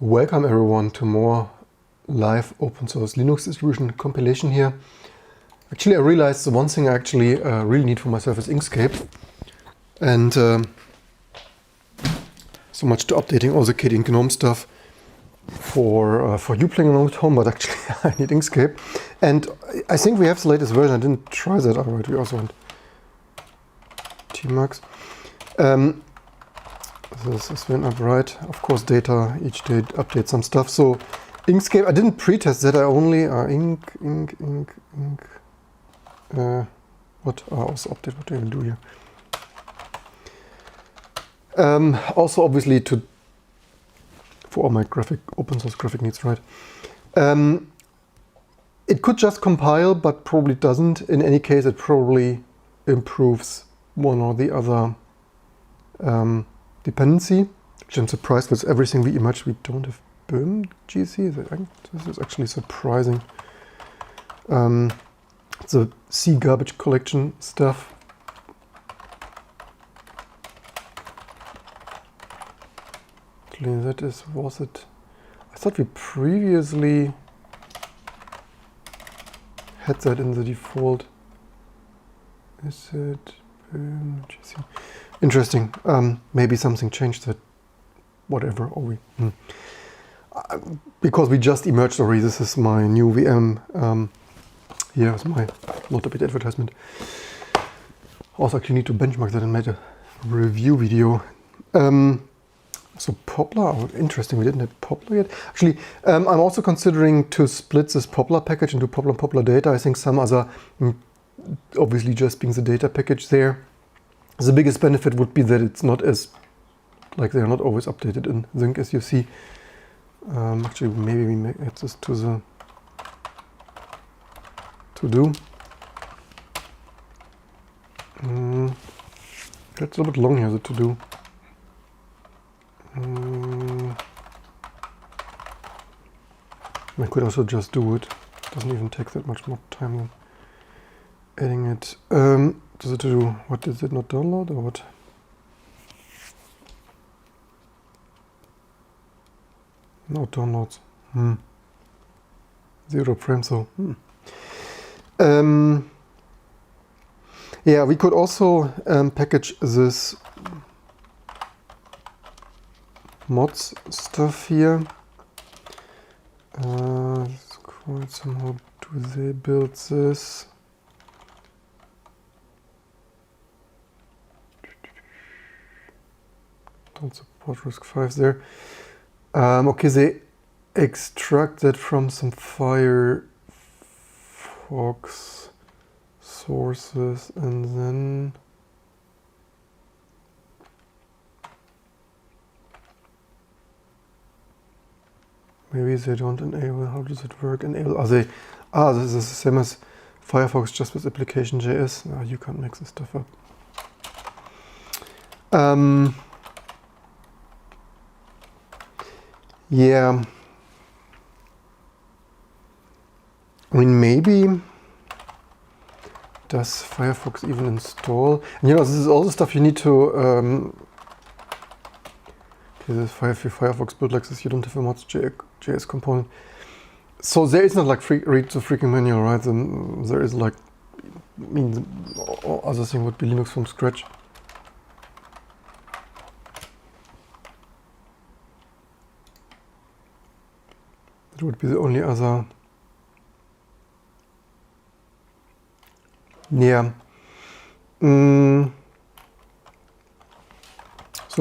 Welcome everyone to more live open source Linux distribution compilation here. Actually, I realized the one thing I actually really need for myself is Inkscape. And so much to updating all the Kitty and GNOME stuff for you playing along at home, but actually I need Inkscape. And I think we have the latest version. I didn't try that. All right, we also want Tmux. This is when up right. Of course, data each day update some stuff. So Inkscape, I didn't pre-test that. I only what? Also update. What do I even do here? Also, obviously, for all my open source graphic needs, right? It could just compile, but probably doesn't. In any case, it probably improves one or the other dependency. Actually, I'm surprised with everything we imagine we don't have BIM GC. This is actually surprising. The C garbage collection stuff. Actually, was it? I thought we previously had that in the default. Is it BIM GC? Interesting. Maybe something changed that. Whatever. Or we because we just emerged already. This is my new VM. Here's my not a bit advertisement. Also, actually need to benchmark that and make a review video. So Poplar. Oh, interesting. We didn't have Poplar yet. Actually, I'm also considering to split this Poplar package into Poplar and Poplar data. I think some other, obviously just being the data package there. The biggest benefit would be that it's not as, like they're not always updated in Sync as you see. Actually, maybe we make add this to the to-do. That's a little bit long here, the to-do. I could also just do it. Doesn't even take that much more time than adding it. Does it do? What did it not download or what? No downloads. 0 frames. So. Yeah, we could also package this mods stuff here. Somehow do they build this? Don't support RISC-V there. Okay, they extract that from some Firefox sources and then maybe they don't enable. How does it work? Enable? Are they? This is the same as Firefox, just with application.js. No, you can't make this stuff up. Yeah, I mean, maybe does Firefox even install? And, this is all the stuff you need to. Okay, this Firefox build like this. You don't have a mods.js component, so there is not like read the freaking manual, right? There is like, the other thing would be Linux from scratch. That would be the only other. Yeah. So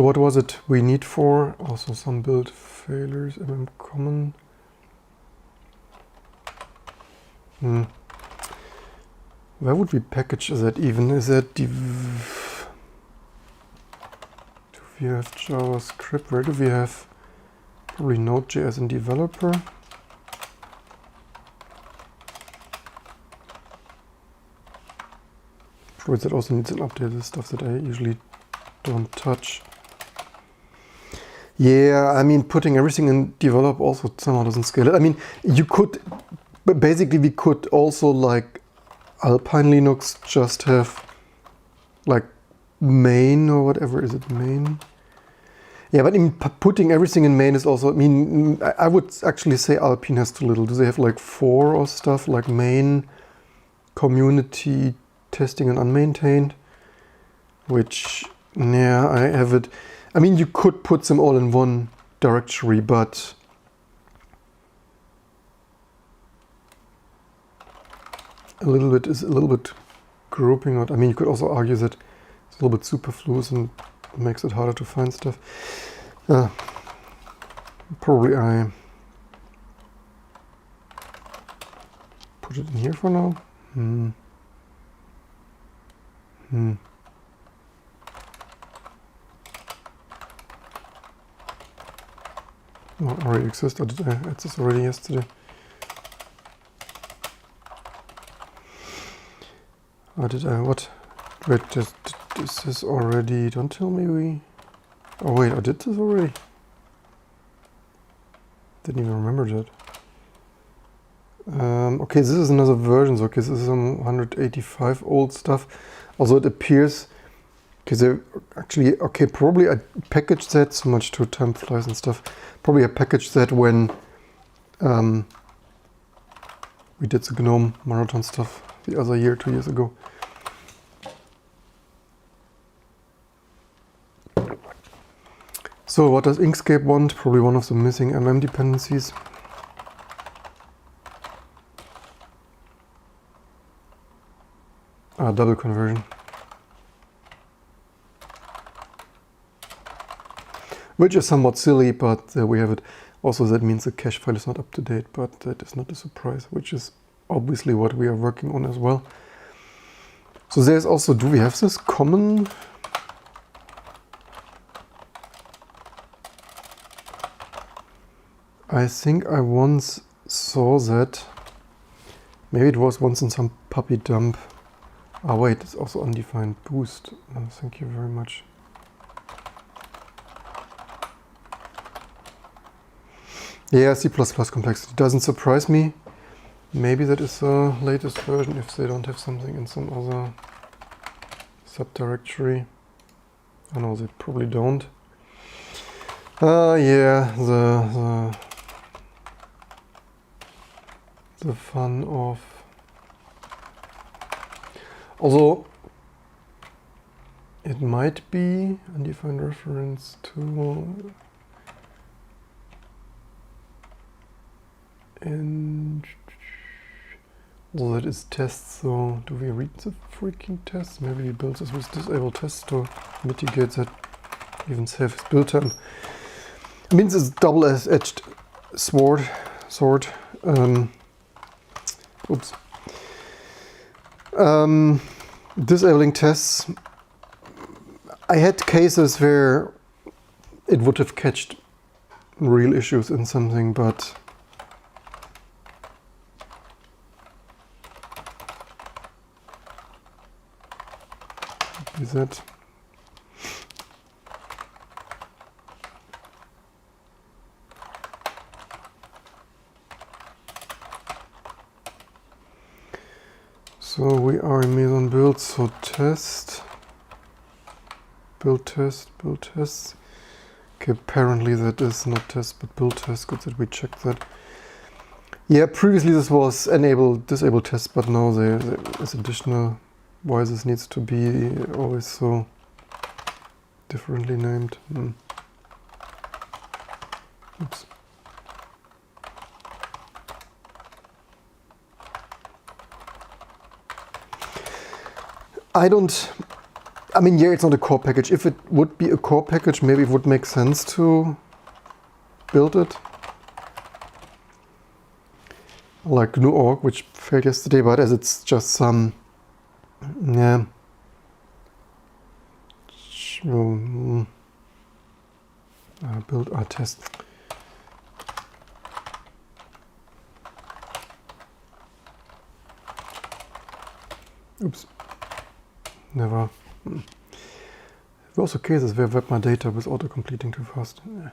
what was it we need for? Also some build failures, common. Where would we package that even? Is that do we have JavaScript? Where do we have? Probably Node.js and developer. Sure, that also needs an update. The stuff that I usually don't touch. Yeah, I mean, putting everything in develop also somehow doesn't scale it. I mean, you could, but basically we could also, like Alpine Linux, just have like main or whatever. Is it main? Yeah, but in putting everything in main is also, I mean, I would actually say Alpine has too little. Do they have like 4 or stuff like main, community, testing and unmaintained? Which, yeah, I have it. I mean, you could put them all in one directory, but a little bit grouping out. I mean, you could also argue that it's a little bit superfluous and makes it harder to find stuff. Probably I put it in here for now. Oh, already exists, or did I add this already yesterday? Or did I, what? Wait, just, is this already, don't tell me we... Oh wait, I did this already? Didn't even remember that. Okay, this is another version, so okay, this is some 185 old stuff. Also it appears, okay, they actually, okay, probably I packaged that, so much to time flies and stuff. Probably I packaged that when we did the GNOME marathon stuff the other year, 2 years ago. So what does Inkscape want? Probably one of the missing dependencies. Double conversion. Which is somewhat silly, but there we have it. Also, that means the cache file is not up to date, but that is not a surprise, which is obviously what we are working on as well. So there's also, do we have this common? I think I once saw that. Maybe it was once in some puppy dump. Ah wait, it's also undefined boost. Thank you very much. Yeah, C++ complexity doesn't surprise me. Maybe that is the latest version if they don't have something in some other subdirectory. I know they probably don't. Yeah, the fun of... Although it might be undefined reference to... And well, that is tests, so do we read the freaking tests? Maybe we build this with disable tests to mitigate that, even save build time. It means it's double-edged sword. Oops. Disabling tests. I had cases where it would have catched real issues in something, but is that? So we are in Meson build, so test, build test. Okay, apparently that is not test but build test. Good that we checked that. Yeah, previously this was enable disable test, but now there is additional. Why this needs to be always so differently named. Oops. I mean, yeah, it's not a core package. If it would be a core package, maybe it would make sense to build it. Like GNU.org, which failed yesterday, but as it's just some, yeah. Build our test. Oops. Never. There are also cases where web my data was auto-completing too fast. Yeah.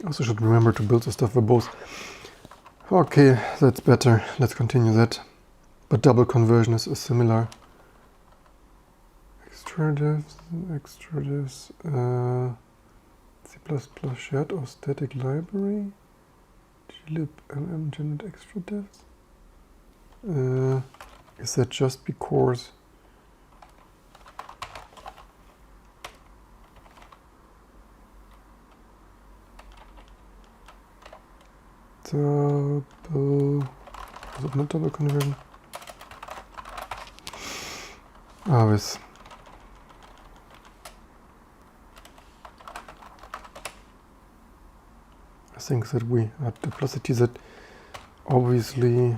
Also should remember to build the stuff verbose. Okay, that's better. Let's continue that. but double conversion is similar. Extra divs, C++ shared or static library, glib generate extra divs. Is that just because double, was it not double conversion? Ah, yes. I think that we had duplicity that obviously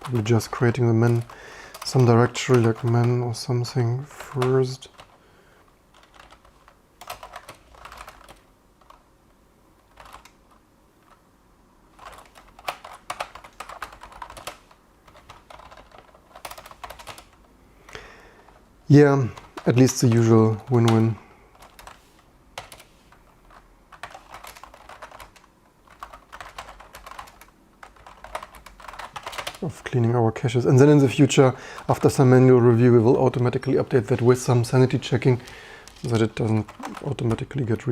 probably just creating the man, some directory like man or something first. Yeah, at least the usual win-win. Of cleaning our caches. And then in the future, after some manual review, we will automatically update that with some sanity checking so that it doesn't automatically get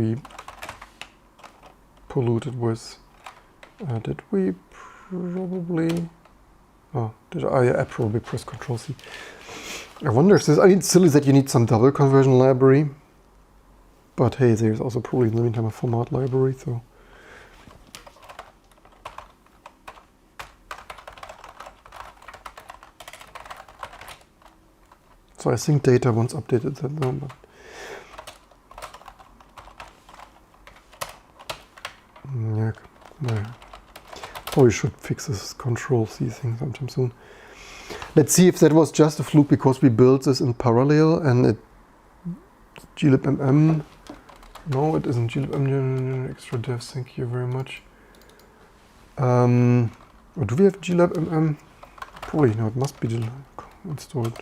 polluted with. Did we probably... Oh, I probably press Ctrl+C. I wonder if this... I mean, it's silly that you need some double conversion library. But hey, there's also probably in the meantime a format library, so... So I think data once updated that number. Yeah, probably should fix this Ctrl+C thing sometime soon. Let's see if that was just a fluke because we built this in parallel and it glibmm. No, it isn't glibmm extra devs. Thank you very much. Do we have glibmm? Probably no. It must be installed.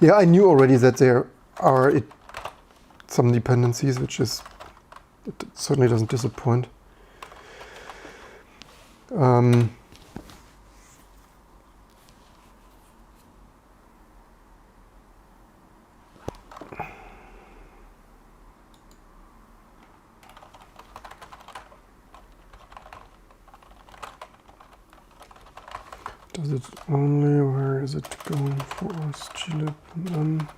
Yeah, I knew already that there are some dependencies, which is it certainly doesn't disappoint. Does it only, where is it going for us? glibmm.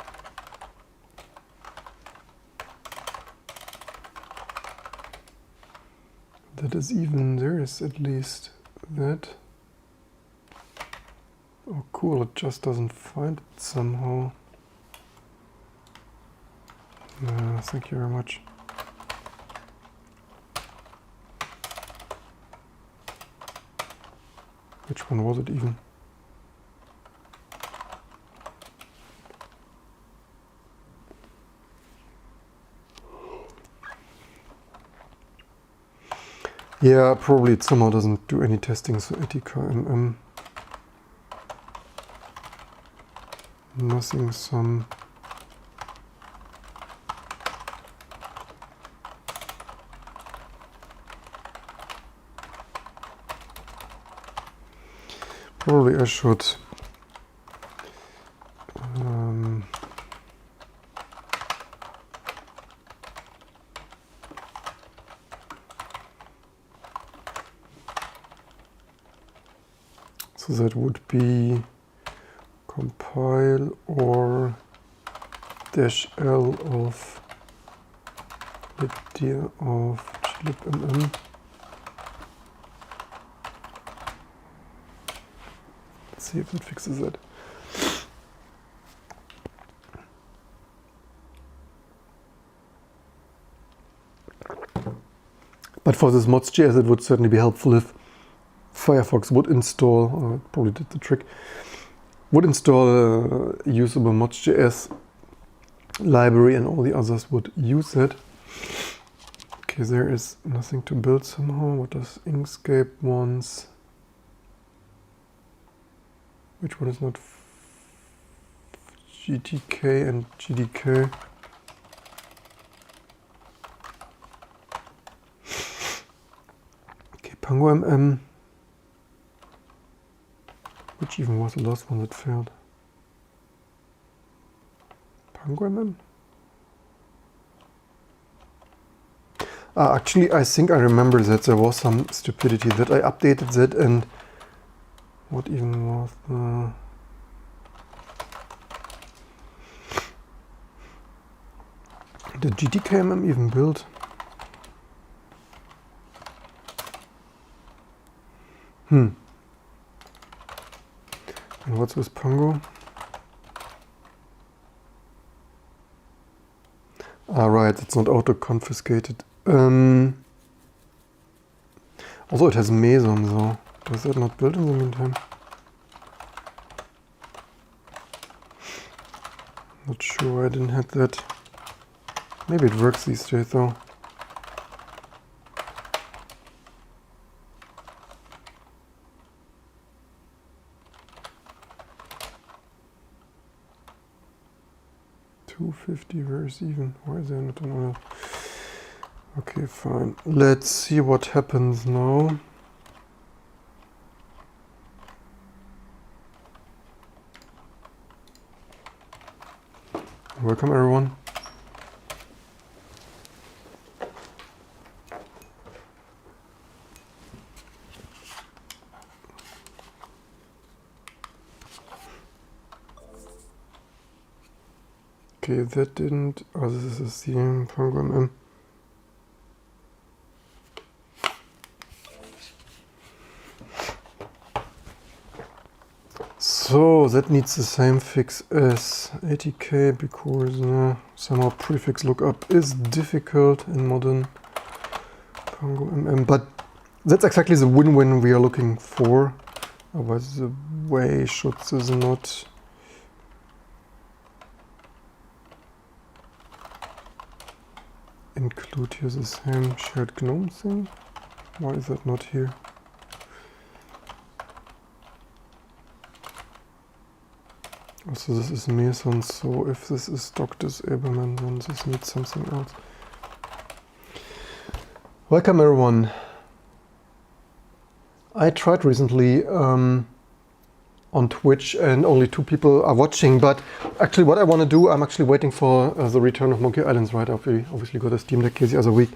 That is even, there is at least that. Oh cool, it just doesn't find it somehow. Thank you very much. Which one was it even? Yeah, probably it somehow doesn't do any testing, so ATKMM. Nothing, some... Probably I should so that would be compile or -l of libdir of glibmm. Let's see if that fixes it. But for this mods.js, it would certainly be helpful if Firefox would install, or it probably did the trick, would install a usable mods.js library and all the others would use it. Okay, there is nothing to build somehow. What does Inkscape wants? Which one is not GTK and GDK? Pango MM. Which even was the last one that failed? Pango MM? Actually, I think I remember that there was some stupidity that I updated that, and what even was the GTKMM even built? And what's with Pango? Right, it's not auto-confiscated. Also, it has Meson, though. Does that not build in the meantime? Not sure, I didn't have that. Maybe it works these days, though. $250, where is even? Why is there not another? Okay, fine. Let's see what happens now. Welcome, everyone. Okay, that didn't. Oh, this is a CM program. So that needs the same fix as ATK because somehow prefix lookup is difficult in modern Pango MM. But that's exactly the win-win we are looking for. Otherwise, the way should this not include here the same shared GNOME thing? Why is that not here? Also, this is Meson, so if this is doc disablement, then this needs something else. Welcome, everyone. I tried recently on Twitch and only 2 people are watching, but actually what I want to do, I'm actually waiting for the return of Monkey Islands, right? We obviously got a Steam Deck case the other week.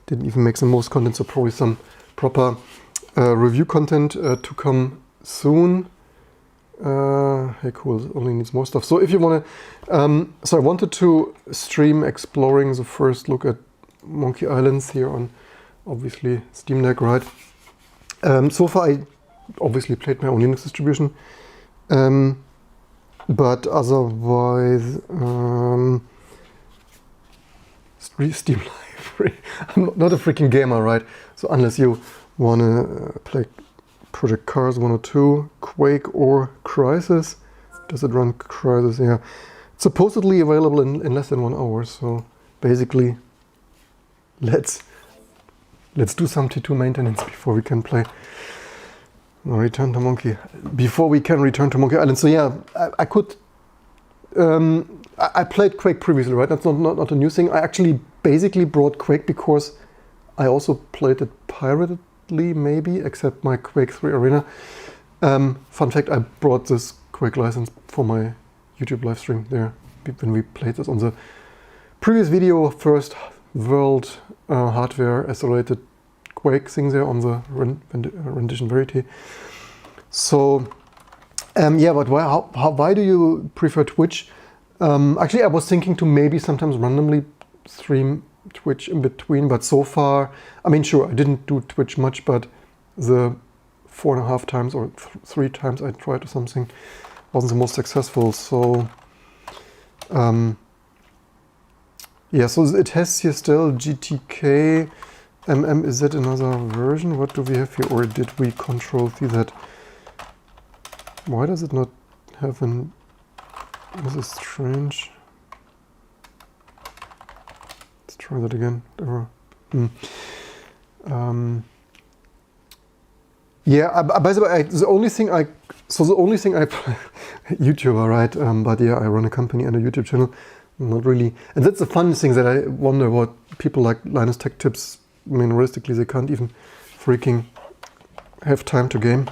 Didn't even make the most content, so probably some proper review content to come soon. Hey, cool, it only needs more stuff. So if you want to, so I wanted to stream exploring the first look at Monkey Islands here on obviously Steam Deck, right? So far I obviously played my own Linux distribution, but otherwise Steam Library. I'm not a freaking gamer, right? So unless you want to play Project Cars 1 or 2, Quake or Crysis. Does it run Crysis? Yeah. It's supposedly available in less than 1 hour, so basically let's do some T2 maintenance before we can play Return to Monkey. Before we can return to Monkey Island. So yeah, I could I played Quake previously, right? That's not a new thing. I actually basically brought Quake because I also played it pirated, maybe, except my Quake 3 Arena. Fun fact, I brought this Quake license for my YouTube live stream there when we played this on the previous video, first world hardware accelerated Quake thing there on the rendition Verity. So yeah, but why do you prefer Twitch? Actually, I was thinking to maybe sometimes randomly stream Twitch in between, but so far, I mean, sure, I didn't do Twitch much, but the 4.5 times or 3 times I tried or something wasn't the most successful. So yeah, so it has here still GTK MM. Is that another version? What do we have here? Or did we control see that? Why does it not have an... This is strange. Let's try that again. Yeah, by the way, the only thing I YouTuber, right? But yeah, I run a company and a YouTube channel. Not really, and that's the fun thing that I wonder what people like Linus Tech Tips. I mean, realistically, they can't even freaking have time to game.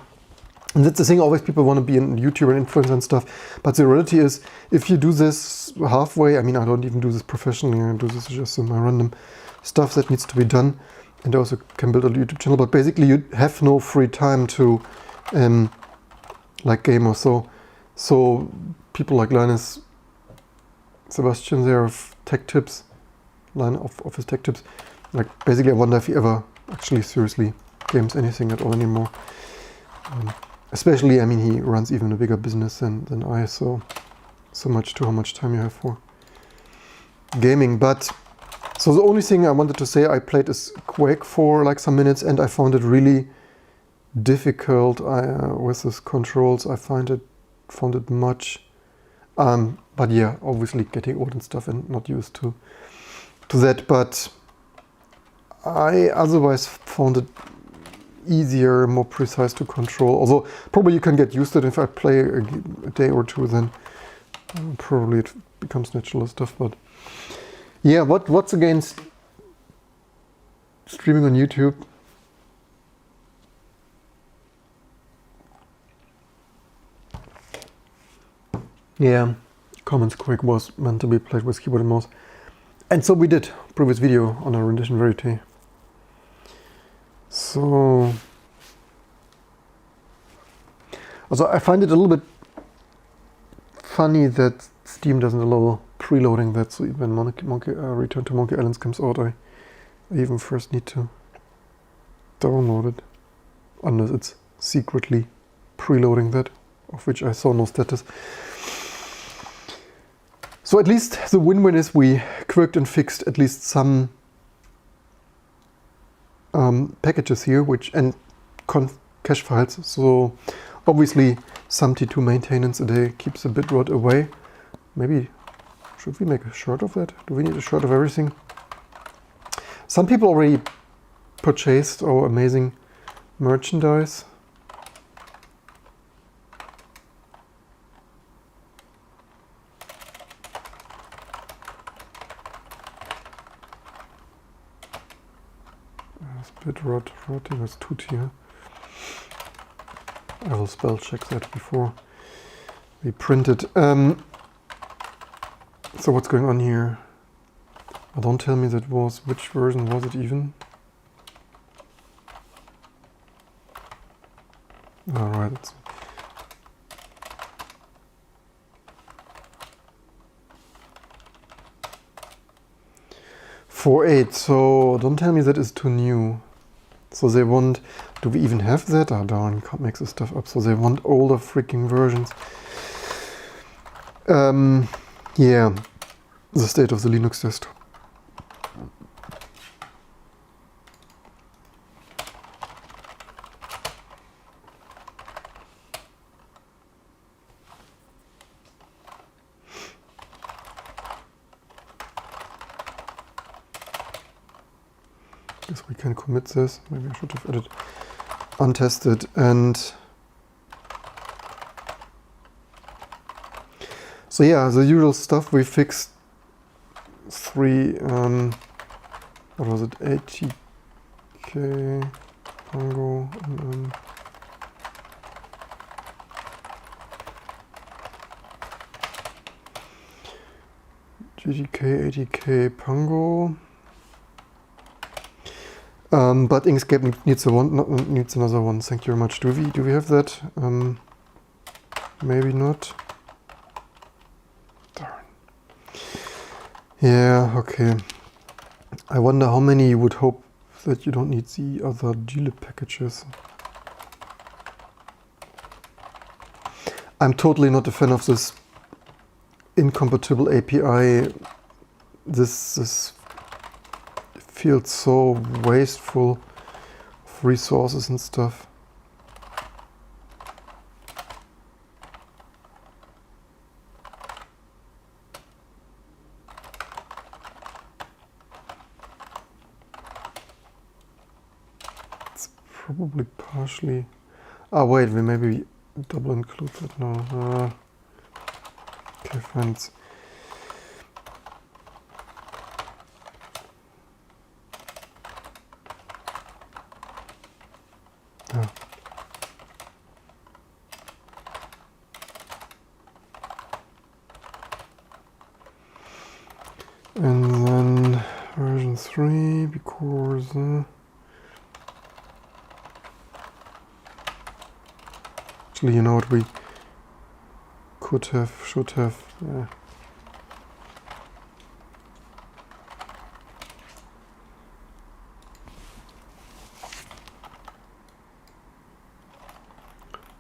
And that's the thing, always people want to be a YouTuber and influencer and stuff. But the reality is, if you do this halfway, I mean, I don't even do this professionally, I do this just in my random stuff that needs to be done. And I also can build a YouTube channel, but basically you have no free time to like game or so. So people like Linus, Sebastian there of Tech Tips, line of his Tech Tips, like basically I wonder if he ever actually seriously games anything at all anymore. Especially, I mean, he runs even a bigger business than I, so much to how much time you have for gaming. But so the only thing I wanted to say, I played is Quake for like some minutes, and I found it really difficult with these controls. I found it much. But yeah, obviously getting old and stuff and not used to that. But I otherwise found it easier, more precise to control. Although probably you can get used to it. If I play a day or two, then probably it becomes natural stuff. But yeah, what's against streaming on YouTube? Yeah, Commons Quake was meant to be played with keyboard and mouse, and so we did. Previous video on a rendition Verite. So, also I find it a little bit funny that Steam doesn't allow preloading that, so when Return to Monkey Islands comes out, I even first need to download it, unless it's secretly preloading that, of which I saw no status. So at least the win-win is we quirked and fixed at least some packages here, and cache files. So obviously some T2 maintenance a day keeps a bit rot away. Maybe should we make a shirt of that? Do we need a shirt of everything? Some people already purchased our amazing merchandise. Bit rotting as tut here. I will spell check that before we print it. So what's going on here? Oh, don't tell me that was, which version was it even? Alright, it's 4.8, so don't tell me that is too new. So they want, do we even have that? Oh darn, can't make this stuff up. So they want older freaking versions. Yeah, the state of the Linux desktop. Guess we can commit this. Maybe I should have added untested. And so yeah, the usual stuff. We fixed 3 what was it, 80k Pango, GTK 80k Pango. But Inkscape needs another one. Thank you very much. Do we have that? Maybe not. Darn. Yeah. Okay. I wonder how many you would hope that you don't need the other glib packages. I'm totally not a fan of this incompatible API. This feels so wasteful of resources and stuff. It's probably partially... Ah, wait, we maybe double include that now. Okay, fine. And then version 3, because actually, you know what, we could have, should have, yeah.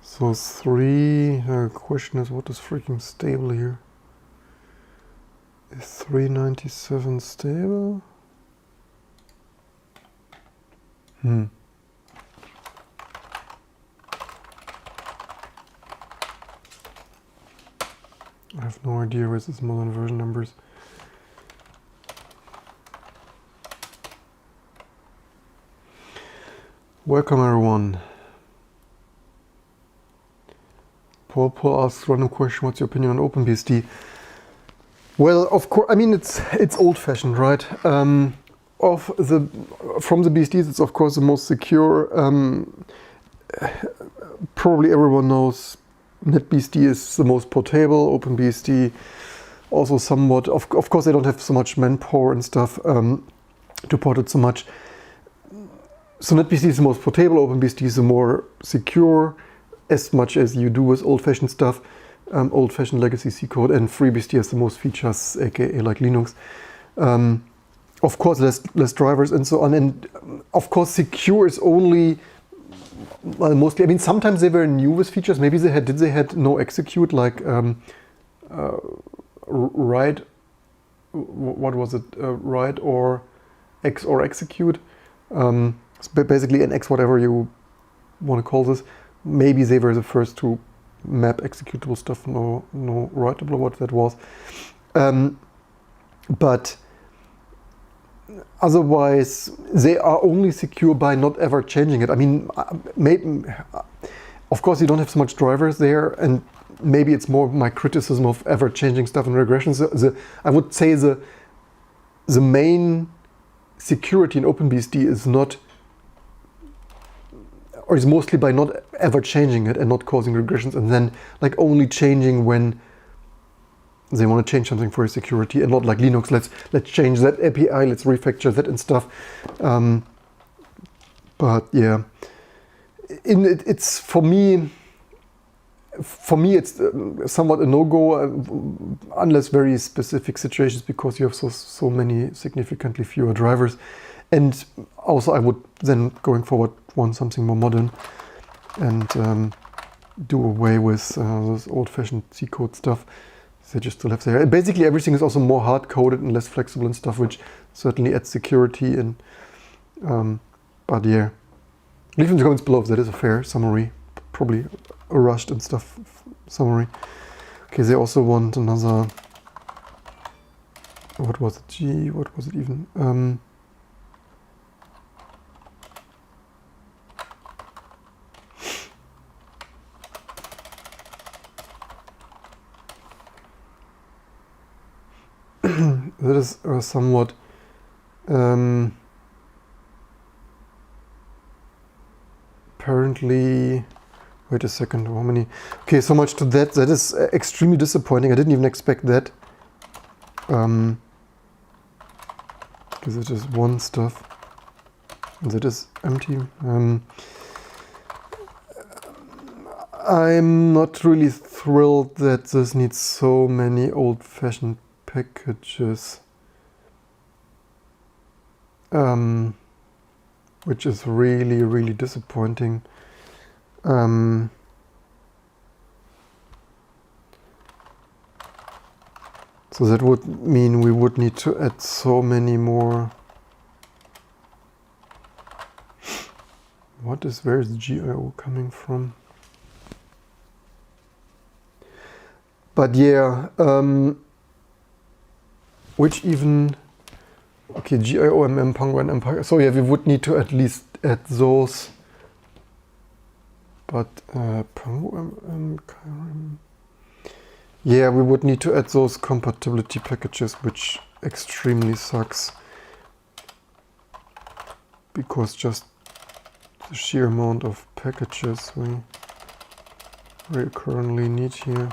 So 3, question is, what is freaking stable here? Is 397 stable? I have no idea where this modern version numbers. Welcome everyone. Paul asks, random question, what's your opinion on OpenBSD? Well, of course, I mean, it's old-fashioned, right? From the BSDs, it's of course the most secure. Probably everyone knows NetBSD is the most portable. OpenBSD also somewhat. Of course, they don't have so much manpower and stuff to port it so much. So NetBSD is the most portable. OpenBSD is the more secure, as much as you do with old-fashioned stuff. Old-fashioned legacy C code, and FreeBSD has the most features, aka like Linux. Of course, less drivers and so on. And of course, secure is only, well, mostly. I mean, sometimes they were new with features. Maybe they had no execute, like write. What was it? Write or X or execute. It's basically an X, whatever you want to call this. Maybe they were the first to map executable stuff, no writable, what that was. But otherwise, they are only secure by not ever changing it. I mean, of course, you don't have so much drivers there, and maybe it's more my criticism of ever changing stuff in regressions. I would say the main security in OpenBSD is not, or is mostly by not ever changing it and not causing regressions, and then like only changing when they want to change something for your security, and not like Linux, let's change that API, let's refactor that and stuff. But yeah, it's for me it's somewhat a no-go unless very specific situations, because you have so many significantly fewer drivers. And also I would then, going forward, want something more modern and do away with this old-fashioned C code stuff. They just still have there. Basically everything is also more hard-coded and less flexible and stuff, which certainly adds security. And but yeah, leave in the comments below if that is a fair summary. Probably a rushed and stuff summary. Okay, they also want another, what was it? G, what was it even? That is somewhat apparently, wait a second, how many? Okay, so much to that. That is extremely disappointing. I didn't even expect that. Because it is one stuff. And that is empty. I'm not really thrilled that this needs so many old-fashioned packages, which is really, really disappointing. So that would mean we would need to add so many more. Where is GIO coming from? But yeah, which even, okay, GIO, Pango and Empire. So yeah, we would need to at least add those. But Pango, yeah, we would need to add those compatibility packages, which extremely sucks. Because just the sheer amount of packages we currently need here.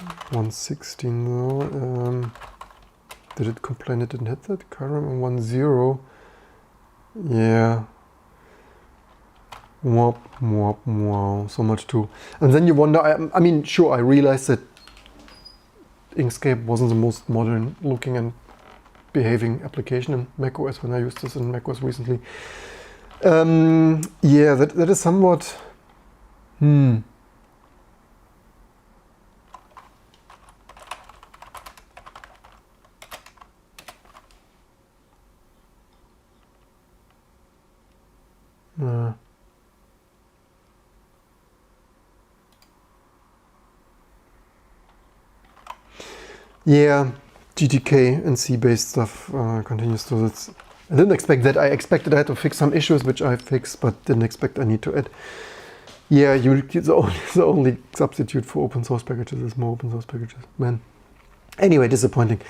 116 though. Did it complain it didn't hit that? Current 10. Yeah. Wow, so much too. And then you wonder, I mean, sure, I realized that Inkscape wasn't the most modern looking and behaving application in macOS when I used this in macOS recently. Yeah, that is somewhat... Yeah, GTK and C-based stuff continues to. I didn't expect that. I expected I had to fix some issues, which I fixed, but didn't expect I need to add. Yeah, the only substitute for open source packages is more open source packages. Man. Anyway, disappointing.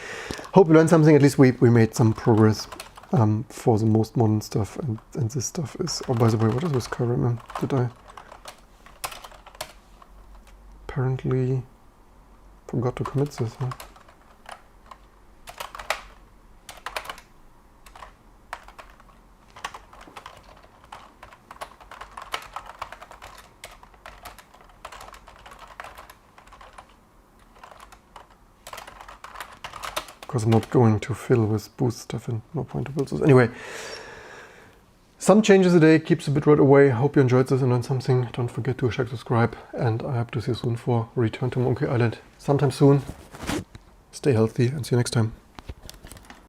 Hope you learned something. At least we made some progress for the most modern stuff. And this stuff is... Oh, by the way, what is this current? Did I... Apparently forgot to commit this, huh? Because I'm not going to fill with boost stuff and no point to build this. Anyway, some changes a day, keeps the bitrate away. Hope you enjoyed this and learned something. Don't forget to check, subscribe, and I hope to see you soon for Return to Monkey Island sometime soon. Stay healthy and see you next time.